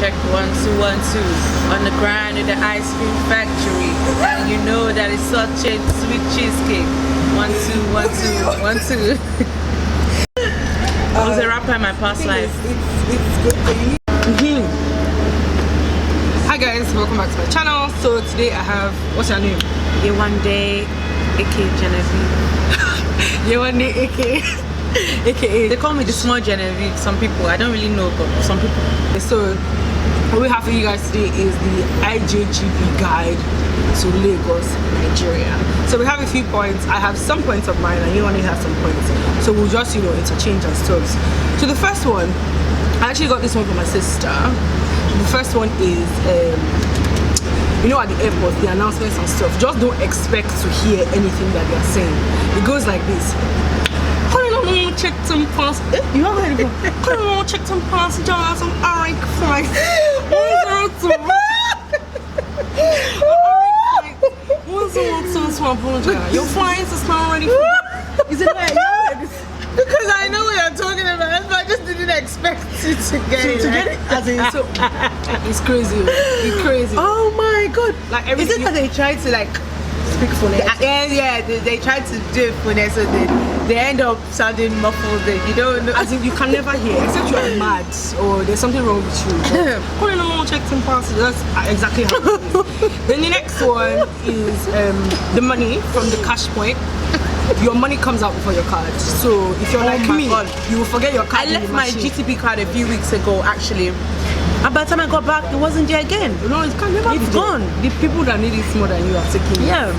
check 1 2 1 2 on the ground in the ice cream factory, and you know that it's such a sweet cheesecake. 1 2 1 2 1 2. I was a rapper in my past life. It's good for you. Hi guys, welcome back to my channel. So today I have, what's your name? Yewande, aka Genevieve. Yewande, aka they call me the small Genevieve. Some people, I don't really know, but some people. So what we have for you guys today is the IJGB guide to Lagos, Nigeria. So we have a few points. I have some points of mine and you only have some points. So we'll just, you know, interchange our stuffs. So the first one, I actually got this one from my sister. The first one is, you know, at the airport, the announcements and stuff. Just don't expect to hear anything that they're saying. It goes like this. Check some pass. You haven't heard it before. Come on, check some passengers on Arik flight 102. Arik flight 102. Your flight is not ready for. Is it like Because I know what you're talking about, but I just didn't expect it to get it. To get it as in, so it's crazy. It's crazy. Oh my god! Like is it that they tried to like speak phonetics? Yeah, they tried to do phonetics, so they end up sounding muffled. You don't know. As in, you can never hear, except you are mad or there's something wrong with you. Calling on check some passes. That's exactly how it is. Then the next one is the money from the cash point. Your money comes out before your card. So if you're like me, you will forget your card. I left my GTB card a few weeks ago, actually. And by the time I got back, it wasn't there again. No, it can never. It's gone. The people that need it more than you are taking it. Yeah.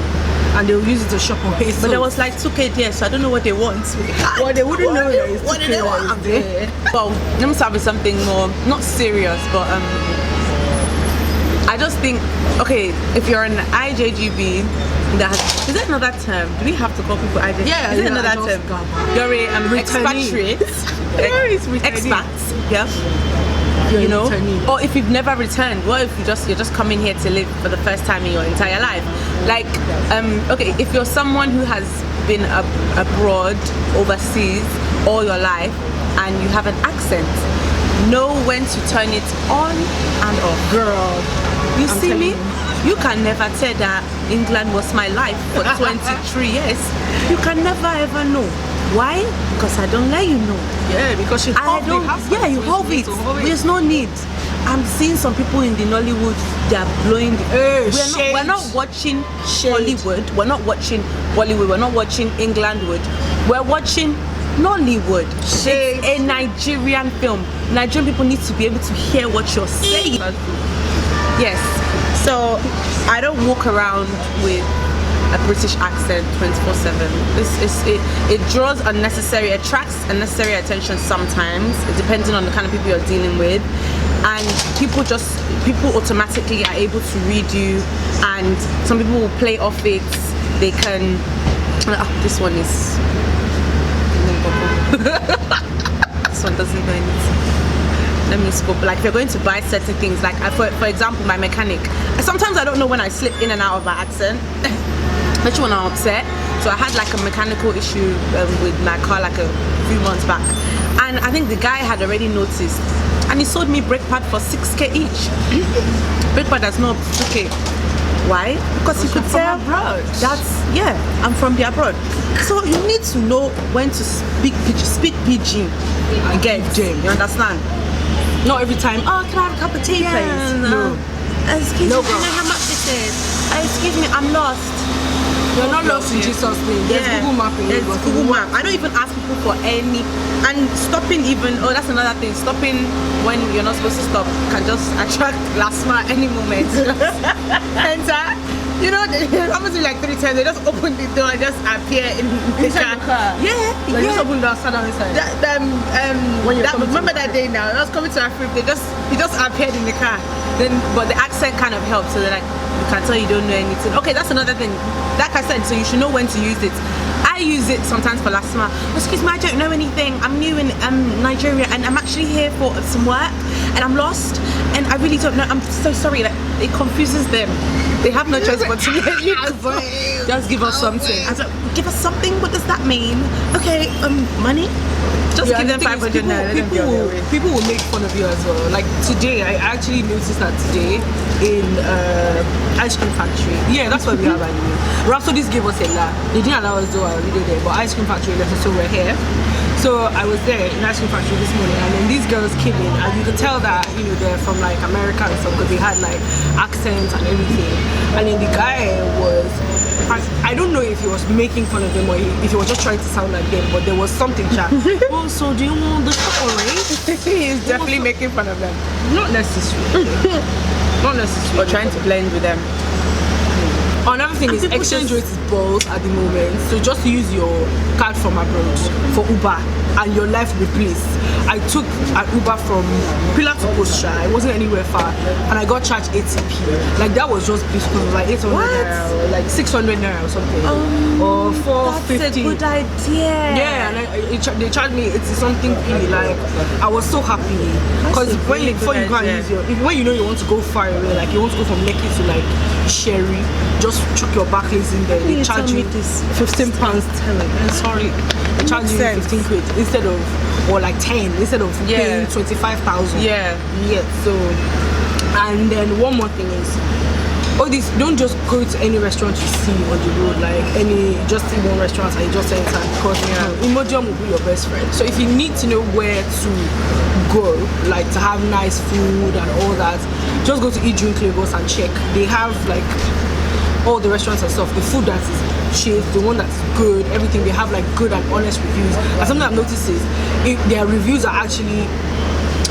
And they'll use it to shop or pay. But there was like 2K there, so I don't know what they want. Well, they wouldn't know that it's 2K. What do they want? Well, let me start with something more, not serious, but I just think, okay, if you're an IJGB, is that another term? Do we have to call people IJGB? Yeah, is it another term? You're a expatriate. Expats, yeah. You know, or if you've never returned, what if you're just coming here to live for the first time in your entire life? Like, okay, if you're someone who has been abroad, overseas all your life, and you have an accent, know when to turn it on and off. Girl, you see me? You can never tell that England was my life for 23 years. You can never ever know. Why? Because I don't let you know. Yeah, because you hold it. Yeah, you hold it. There's no need. I'm seeing some people in the Nollywood, they are blowing the we're not watching Hollywood, we're not watching Bollywood, we're not watching Englandwood, we're watching Nollywood. It's a Nigerian film. Nigerian people need to be able to hear what you're saying. Yes. So I don't walk around with a British accent 24/7. It draws attracts unnecessary attention sometimes, depending on the kind of people you're dealing with, and people automatically are able to read you, and some people will play off it. They can. This one is. This one doesn't know anything. Let me scope. Like if you're going to buy certain things, like for example, my mechanic. Sometimes I don't know when I slip in and out of my accent. Especially when I'm upset. So I had like a mechanical issue with my car like a few months back, and I think the guy had already noticed, and he sold me brake pad for 6K each. Brake pad that's not 2K. Why? Because you could tell I'm from the abroad. So you need to know when to speak pidgin. You understand? Not every time. Oh, can I have a cup of tea, please? No. Excuse me, I know how much this is. Excuse me, I'm lost. You're not lost in Jesus' name. There's Google Map in Lagos. Google Map. I don't even ask people for any. And stopping even, that's another thing. Stopping when you're not supposed to stop can just attract asthma any moment. Enter. You know, it happens to me like 3 times. They just open the door and just appear in the car. Yeah. They just open the door, stand inside. Remember that day now? I was coming to Africa. He just appeared in the car. But the accent kind of helped. So they're like, you can tell you don't know anything. Okay, that's another thing. Like I said, so you should know when to use it. I use it sometimes for asthma. Excuse me, I don't know anything. I'm new in Nigeria and I'm actually here for some work and I'm lost and I really don't know. I'm so sorry. Like, it confuses them. They have no choice but to let you just give us something. I was like, give us something? What does that mean? Okay, money? Just give them 500 naira. People will make fun of you as well. Like today, I actually noticed that today in ice cream factory. Yeah, that's what we have anyway. Rhapsodies gave us a lot. They didn't allow us to do our video there, but ice cream factory left us, so we're here. So I was there in ice cream factory this morning, and then these girls came in, and you could tell that they're from like America and stuff because they had like accents and everything. And then the guy was, I don't know if he was making fun of them or if he was just trying to sound like them, but there was something chat. Oh, so do you want the chocolate? He's definitely making fun of them. Not necessarily. Not necessarily. Or trying to blend with them. Another thing is exchange rate is balls at the moment, so just use your card from abroad for Uber and your life will be bliss. I took an Uber from Pillar to Postra, it wasn't anywhere far, and I got charged 80p. Like that was just bliss because it was like 800 naira or like 600 naira or something, or 450. That's a good idea. Yeah, and they charged me 80 something p. Like I was so happy because before you go and use when you want to go far away, like you want to go from Lekki to like Sherry, just chuck your Barclays in there. They charge you £15. Sorry, they charge you 15 quid instead of, or like 10 instead of paying 25,000. Yeah. So, and then one more thing is, don't just go to any restaurant you see on the road, like just in one restaurant and you just enter, because Imodium will be your best friend. So if you need to know where to go, like to have nice food and all that, just go to Eat Drink Lagos and check. They have like all the restaurants and stuff, the food that is cheap, the one that's good, everything. They have like good and honest reviews. And something I've noticed is their reviews are actually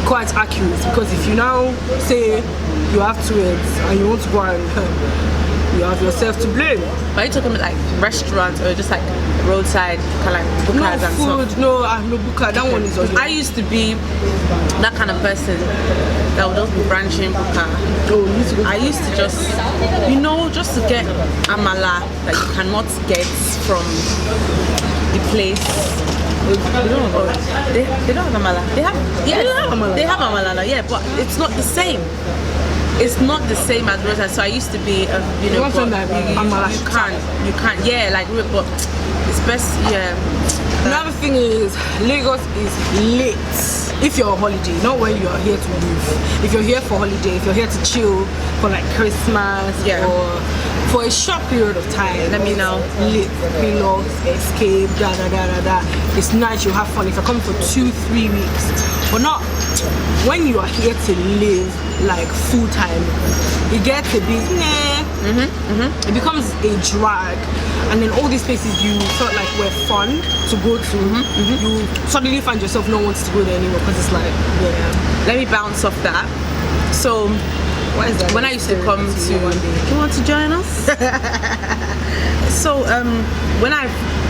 quite accurate, because if you now say you have 2 eggs and you want to go and you have yourself to blame. Are you talking about like restaurants or just like roadside kind of like bukas and stuff? No, I have no buka. That one is on. I used to be that kind of person that would just be branching buka. I used to just to get amala that you cannot get from the place. They don't have amala. They have amala. They have amala now, yeah, but it's not the same. It's not the same as roadside. So I used to be, you can't, yeah, like, but it's best, yeah. Another thing is, Lagos is lit. If you're on holiday, not when you're here to live. If you're here for holiday, if you're here to chill for like Christmas or for a short period of time, let me know. Lit, relax, escape, It's nice, you have fun. If you're coming for 2-3 weeks, but not when you are here to live like full time. It gets a bit it becomes a drag, and then all these places you felt like were fun to go to, you suddenly find yourself not wanting to go there anymore, because it's like, let me bounce off that. So what is that? When I used to come to you want to join us? So when I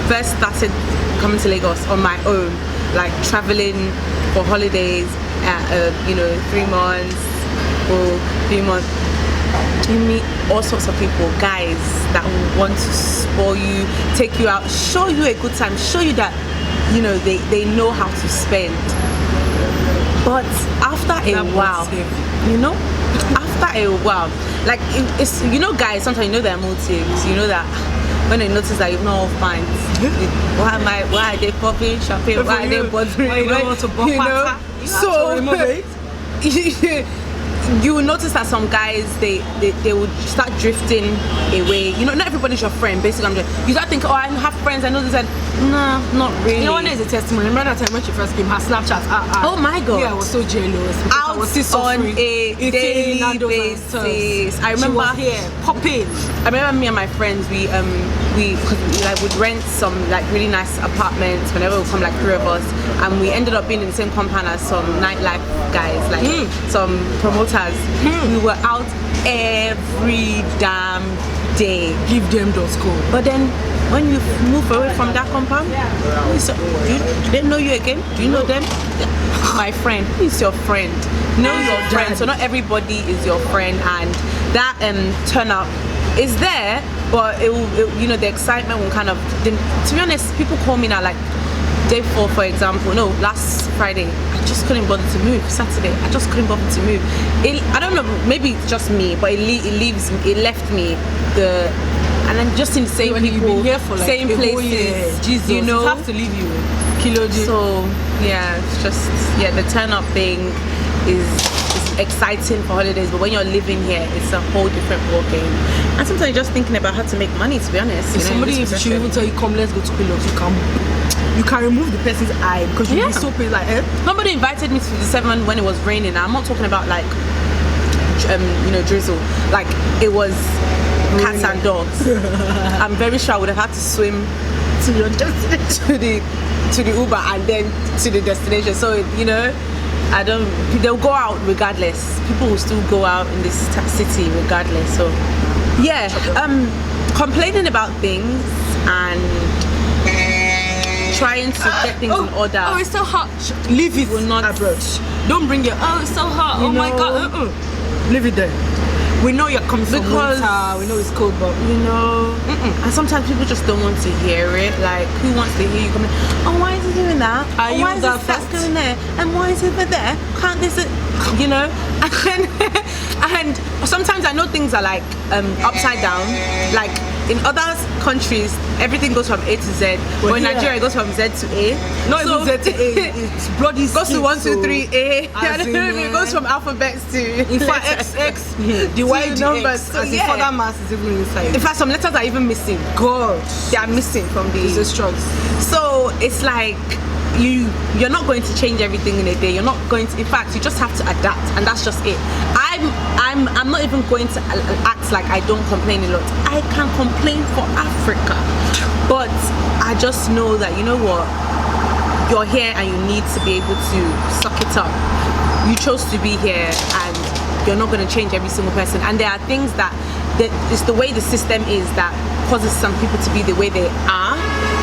first started coming to Lagos on my own, like traveling for holidays, 3 months or 3 months, you meet all sorts of people, guys that want to spoil you, take you out, show you a good time, show you that they know how to spend. But after a while, like it's guys, sometimes their motives. That when they notice that you've not all fine, why are they popping champagne? Why are they bothering? Why you don't want to bump so you will notice that some guys they would start drifting away. Not everybody's your friend. Basically, you start thinking, I have friends, I know this, and no, not really. One is a testimony. Remember that time when she first came, her Snapchat. Oh my god! Yeah, I was so jealous. Out I was still on a daily basis. I remember here popping. I remember me and my friends. We would rent some like really nice apartments whenever we come, like 3 of us, and we ended up being in the same compound as some nightlife guys, like some promoters. We were out every damn day. Give them those calls. But then when you move away from that compound, do they know you again? Do you know them? My friend, who is your friend? Know your friend. So not everybody is your friend, and that turnout is there, but it will, the excitement will kind of. To be honest, people call me now like day 4, for example. No, last Friday, I just couldn't bother to move. Saturday, I just couldn't bother to move. I don't know, maybe it's just me, but it left me the and then just in the same When you've people, been here for like same a whole places, year, Jesus, you know. it have to leave you. Kilo J. So yeah, it's just the turn up thing is exciting for holidays, but when you're living here, it's a whole different ball game. And sometimes you're just thinking about how to make money. To be honest, if somebody should even tell you, come, let's go to Quillox, you can remove the person's eye because you'll be so pissed. Like, somebody invited me to 57 when it was raining. I'm not talking about like drizzle. Like it was cats and dogs. I'm very sure I would have had to swim to your destination, to the Uber and then to the destination. So they'll go out regardless. People will still go out in this city regardless. So yeah, complaining about things and trying to get things in order. Oh, it's so hot. Leave it. Will not abroad. Don't bring it. Oh, it's so hot. Oh my God. Leave it there. We know you're coming from winter. We know it's cold, but and sometimes people just don't want to hear it. Like, who wants to hear you coming? Oh, why is he doing that? Are you why is that this going there? And why is it over there? Can't this? And sometimes I know things are like upside down. Like in other countries, everything goes from A to Z. But in Nigeria, it goes from Z to A. Not even Z to A. It's bloody. It goes to 1, 2, 3 A. It goes from alphabets to. In fact, XX, the Y numbers. So, as the further mass is even inside. In fact, some letters are even missing. God, they are missing from the. It's a struggle. So it's like you're not going to change everything in a day. You're not going to. In fact, you just have to adapt, and that's just it. I'm not even going to act like I don't complain a lot. I can complain for Africa, but I just know that you're here and you need to be able to suck it up. You chose to be here, and you're not going to change every single person. And there are things that it's the way the system is that causes some people to be the way they are.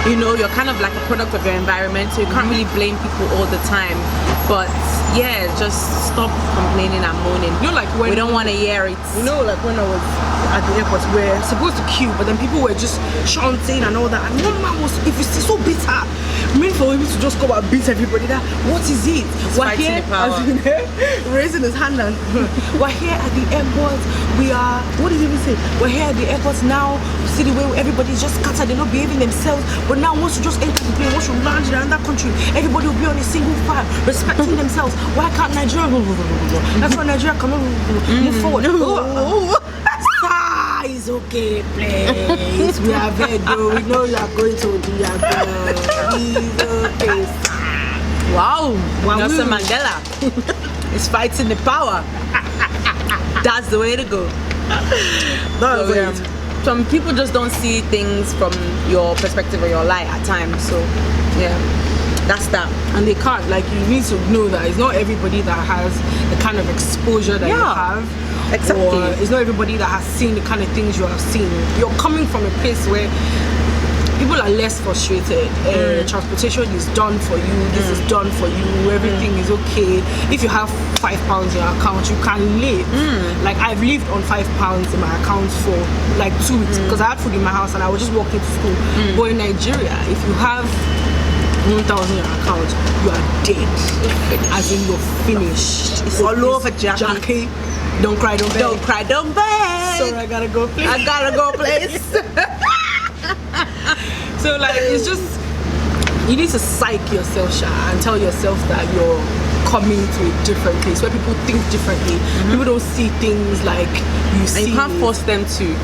You're kind of like a product of your environment, so you can't really blame people all the time. But yeah, just stop complaining and moaning. Like when we don't want to hear it. Like when I was at the airport, we're supposed to queue, but then people were just chanting and all that. And one man was, if you see, so bitter. Mean for him to just come and beat everybody. That what is it? We're here, raising his hand and we're here at the airport. We are. What did he even say? We're here at the airport now. See the way everybody's just scattered. They're not behaving themselves. But now once you just enter the plane, once you land in another country, everybody will be on a single file, respecting themselves. Why can't Nigeria? That's why Nigeria come on, move forward. It's okay, please. We are very good. We know you are going to be a girl. It's okay. Wow, Nelson Mandela is fighting the power. That's the way to go. Some people just don't see things from your perspective or your light at times. So yeah, that's that. And they can't. Like, you need to know that it's not everybody that has the kind of exposure that you have. Exactly. Or it's not everybody that has seen the kind of things you have seen. You're coming from a place where people are less frustrated. Transportation is done for you. This is done for you. Everything is okay. If you have £5 in your account, you can live. Like, I've lived on £5 in my account for like 2 weeks because I had food in my house and I was just walking to school. But in Nigeria, if you have 1,000 in your account, you are dead. As in, you're finished. It's all over, Jackie. Don't cry, don't beg. Don't cry, don't beg. Sorry, I gotta go place. I gotta go place. So like, it's just, you need to psych yourself, Sha, and tell yourself that you're coming to a different place where people think differently. People don't see things like you see. And you can't force them to.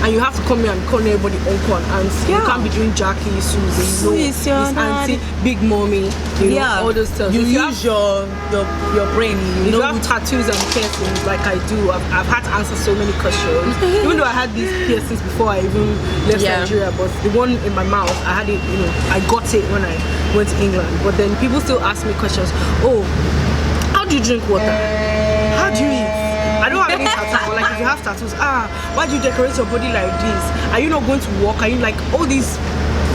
And you have to come here and call everybody uncle and auntie. You can't be doing Jackie, Susie, this auntie, big mommy, all those stuff. You use your brain. If you have tattoos and piercings like I do, I've had to answer so many questions. Even though I had these piercings before I even left Nigeria, but the one in my mouth, I had it, I got it when I went to England. But then people still ask me questions. Oh, how do you drink water? How do you eat? I don't have any tattoos, but like if you have tattoos, why do you decorate your body like this? Are you not going to work? Are you like all these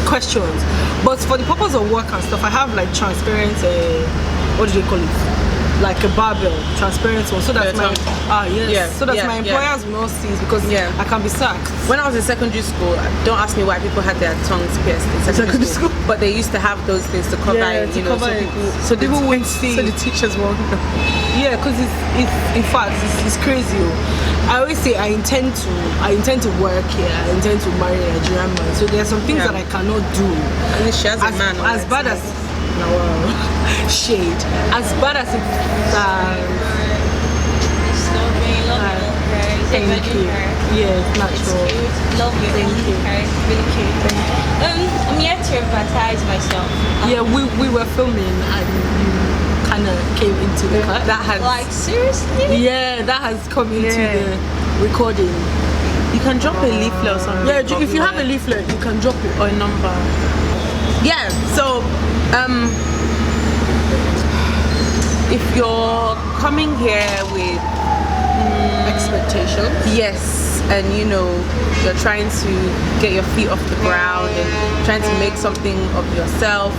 questions? But for the purpose of work and stuff, I have like transparent, what do they call it? like a barbell, transparent one, so that my so that my employers will not see it, because I can be sacked. When I was in secondary school, don't ask me why people had their tongues pierced in secondary school, but they used to have those things to cover it, you know, so people wouldn't see. So the teachers won't know. Yeah, because it's in fact it's crazy. I always say I intend to work here. I intend to marry a Nigerian man. So there are some things that I cannot do. And she has a man. As bad as shade. As bad as it. Thank you. Yeah, it's natural. Love you. Thank you. Really cute. I'm yet to advertise myself. Yeah, we were filming and you kind of came into the cut. That has, like, seriously? Yeah, that has come into the recording. You can drop a leaflet or something. Yeah, if you have a leaflet, you can drop it. Or a number. Yeah, so if you're coming here with expectations, yes, and you know you're trying to get your feet off the ground and trying to make something of yourself,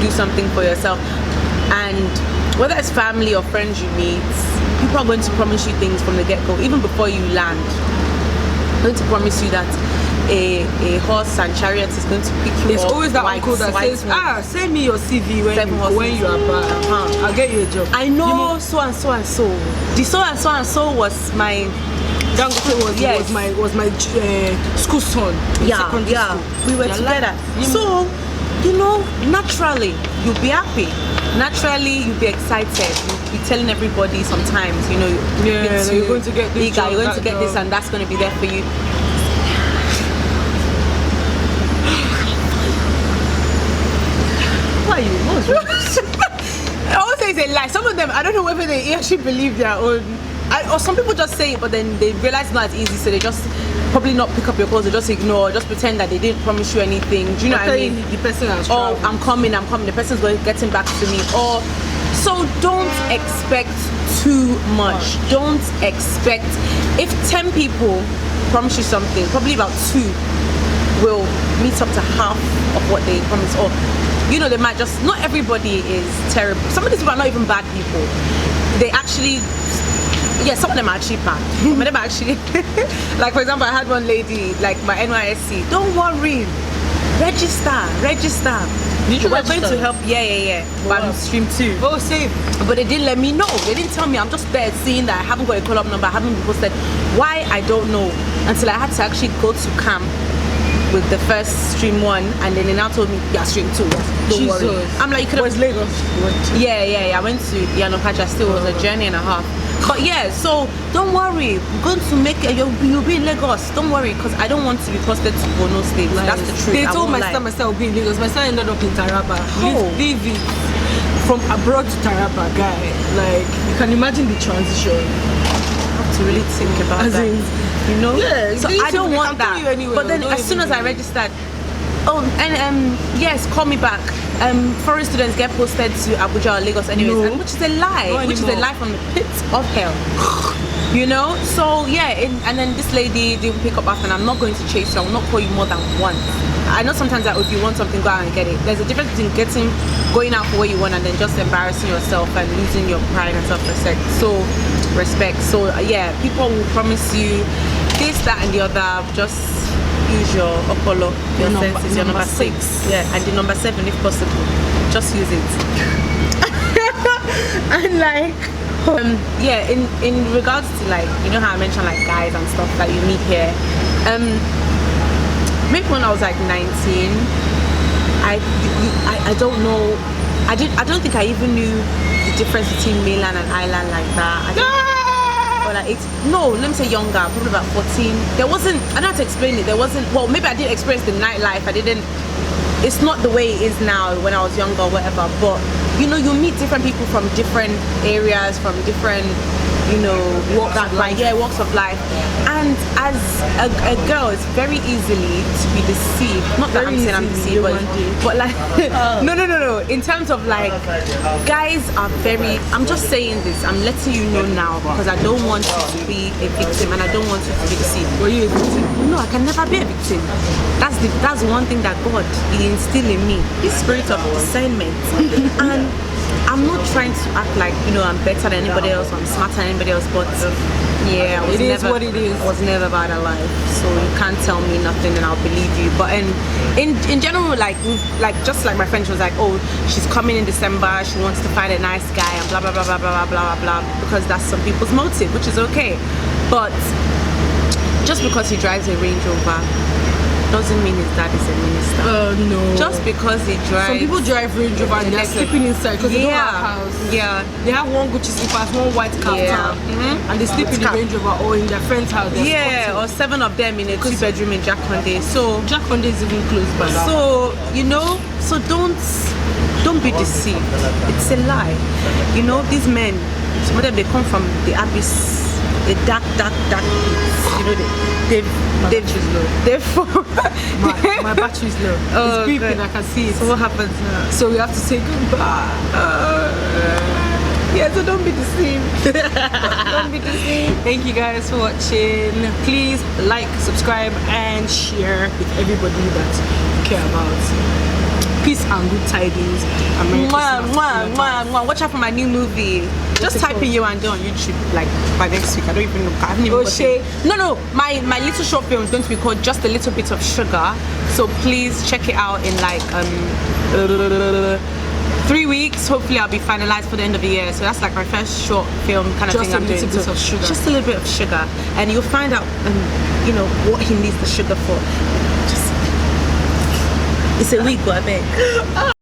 do something for yourself, and whether it's family or friends you meet, people are going to promise you things from the get-go, even before you land. They're going to promise you that a horse and chariot is going to pick you up. It's always that uncle that says, send me your CV when you are back. I'll get you a job. I know so and so and so. The so and so was my Dangote was my school son. Yeah. We were together. So, you know, naturally you'll be happy. Naturally you'll be excited. You'll be telling everybody sometimes, you know, you're going to get this job, you're going to get this, and that's going to be there for you. Why are you? I always say it's a lie. Some of them, I don't know whether they actually believe their own. Or some people just say it, but then they realize it's not as easy, so they just probably not pick up your calls, they just ignore, just pretend that they didn't promise you anything. Do you know what I mean? The person has traveled. I'm coming, the person's getting back to me. Or so don't expect too much. Don't expect, if 10 people promise you something, probably about 2 will meet up to half of what they promised. Or you know, they might just, not everybody is terrible. Some of these people are not even bad people. They actually, some of them are actually bad. Some of them are actually, like for example, I had one lady, like my NYSC, don't worry, register. Did you We're register? going to help, but I'm stream 2. Oh, same. But they didn't let me know. They didn't tell me. I'm just there seeing that I haven't got a call-up number, I haven't been posted. Why? I don't know. Until I had to actually go to camp with the first stream 1, and then they now told me, stream 2. Don't worry. I'm like, you could have. Where's Lagos? Yeah. I went to Yanopacha. Still was a journey and a half. But so don't worry. We're going to make it. You'll be in Lagos. Don't worry, because I don't want to be posted to Borno State. Like, that's the truth. They told my son will be in Lagos. My son ended up in Taraba. Leave it from abroad to Taraba, guy. Like, you can imagine the transition. I have to really think about that. You know? Yeah. So I don't want that. Anyway, but then as soon as I registered, yes, call me back. Foreign students get posted to Abuja or Lagos anyways, which is a lie. Which is a lie from the pit of hell. You know? So and then this lady didn't pick up after, and I'm not going to chase you. I will not call you more than once. I know sometimes that if you want something, go out and get it. There's a difference between going out for what you want and then just embarrassing yourself and losing your pride and self-respect. So people will promise you this, that, and the other. Just use your opolo, your senses, your number 6. Yeah, and the number 7 if possible. Just use it. And like, in regards to, like, you know how I mentioned like guys and stuff that you meet here. Maybe when I was like 19, I don't know. I don't think I even knew the difference between mainland and island like that. Or like let me say younger, probably about 14. There wasn't, I don't have to explain it. There wasn't, well, maybe I did experience the nightlife. It's not the way it is now when I was younger or whatever. But you know, you meet different people from different areas, from different, walks of life. And as a girl, it's very easily to be deceived. Not that I'm saying I'm deceived, but like, no. In terms of like, guys are very, I'm just saying this, I'm letting you know now, because I don't want you to be a victim and I don't want you to be deceived. Were you a victim? No, I can never be a victim. That's one thing that God instilled in me, the spirit of discernment. And I'm not trying to act like, you know, I'm better than anybody else, I'm smarter than anybody else, but yeah, It is what it is. I was never about a life, so you can't tell me nothing and I'll believe you. But in general, like just like my friend, she was like, oh, she's coming in December, she wants to find a nice guy and blah blah blah blah blah blah blah blah, because that's some people's motive, which is okay. But just because he drives a Range Rover doesn't mean his dad is a minister. No. Just because he drives. Some people drive Range Rover and they're sleeping inside because they don't have a house. Yeah. They have one Gucci slippers, one white cap, and they sleep in the Range Rover or in their friend's house. Yeah, or 7 of them in a 2-bedroom in Jack Conde. So Jack Conde is even close by now. So you know, so don't be deceived. It's a lie. You know, these men, some of them, they come from the abyss, the dark pits. You know, my battery's low. Oh, it's beeping, good. I can see it. So what happens now? So we have to say goodbye. Yeah, so don't be deceived. Don't be deceived. Thank you guys for watching. Please like, subscribe, and share with everybody that you care about. Peace and good tidings. Watch out for my new movie. Just type in You and Do on YouTube like by next week. I don't even know. I haven't even got it. No. My little short film is going to be called Just a Little Bit of Sugar. So please check it out in like 3 weeks. Hopefully I'll be finalized for the end of the year. So that's like my first short film kind of thing I'm doing. Just a little bit of sugar. Just a little bit of sugar, and you'll find out you know what he needs the sugar for. Just it's a week, but I beg.